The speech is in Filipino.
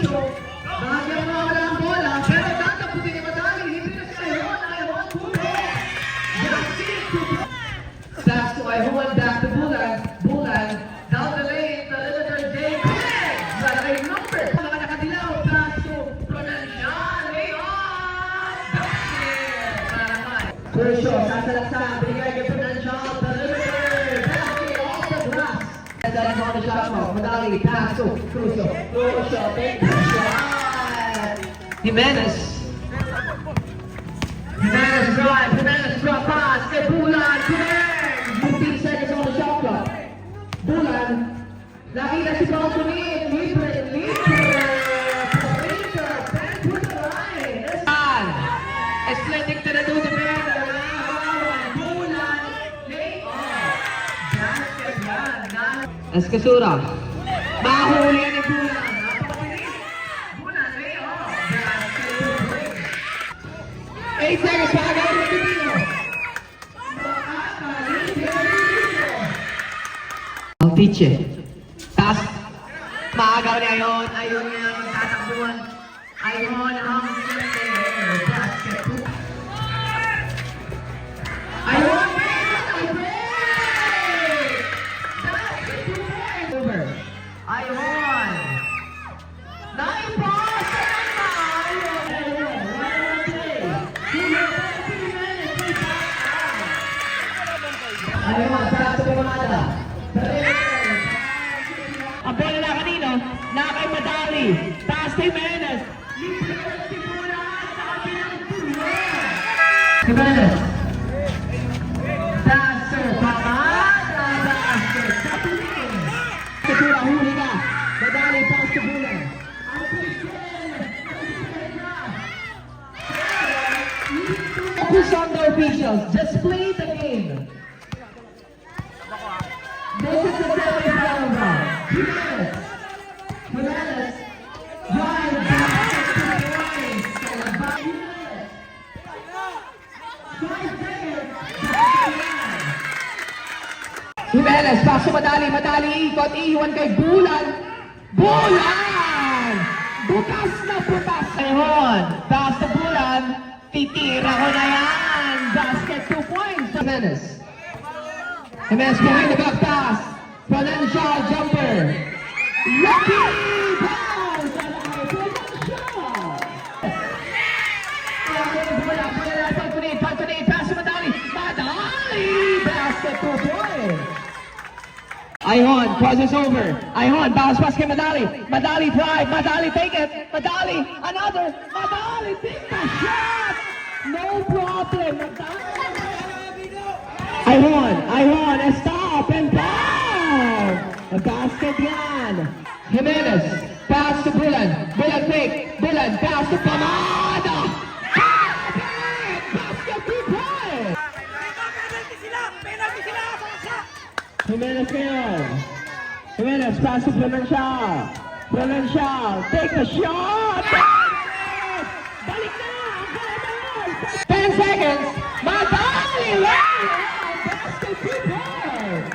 Crucio. Bahagyan mo wala ang bola. Pero tatapusin ni Madali. Libre na si Ayhon. Ayhon, puro. Pass to Ayhon. Back to Bulan. Bulan. Down the lane. The little Jay. Wala kayong number. Wala nakadilaw. Pass to Pronancial. Leon. Basket. Para naman. Crucio. Sasalaksa. Binigay kay Pronancial. The little basket off the glass. That's on the shot clock. Madali. Pass to Crucio. Crucio. Big shot. Jimenez. Jimenez drive. Jimenez drop pass. Kay Bulan. Jimenez. 15 seconds on the shot clock. Bulan. Nakita si Paul Tumin. Libre. Patricia. 10 to the line. Athletic to the two defender. Bulan. Lay off. Basket yan. Escasura. Mahuli ni Bulan. Bulan. Lay off. Basket. 8 seconds pa agad ng Pilipino. Altiche. Taas. Maagaw ni Ayhon. Ayhon yung tatakbuhan. Ayhon ang basket. Ayhon! Over. Ayhon! Naipas! Ayhon, pass to Pumada. Ang bola na kanino, na kay Madali. Taas kay Jimenez. Jimenez. Taas to Pumada. Basket. Kapunin. Katura, huli ka. Madali, pass to Bulan. Focus on the officials. Just play the game. This is the semi-final round. Jimenez. Jimenez. Drive. Basket to the line. Jimenez. 5 seconds. Jimenez. Pass to Madali. Madali. Ikot. Iiwan kay Bulan. Bulan! Bukas na bukas. Ayhon. Pass to Bulan. Titira ko na yan. Basket 2 points. Jimenez. Jimenez behind the back pass. Pronancial jumper. Lucky bounce. Pronancial. Pass to Madali. Madali. Basket 2 points. Ayhon crosses over. Ayhon bounce pass kay Madali. Madali drive. Madali take it. Madali another. Madali take the shot. No problem. Ayhon, stop and pound! A basket yan! Jimenez, pass to Bulan. Bulan fake. Bulan, pass to Pumada! Basket 2 points! Jimenez ngayon. Jimenez, pass to Pronancial. Pronancial, take a shot! Balik na! 10 seconds! Madali! Basket 2 points!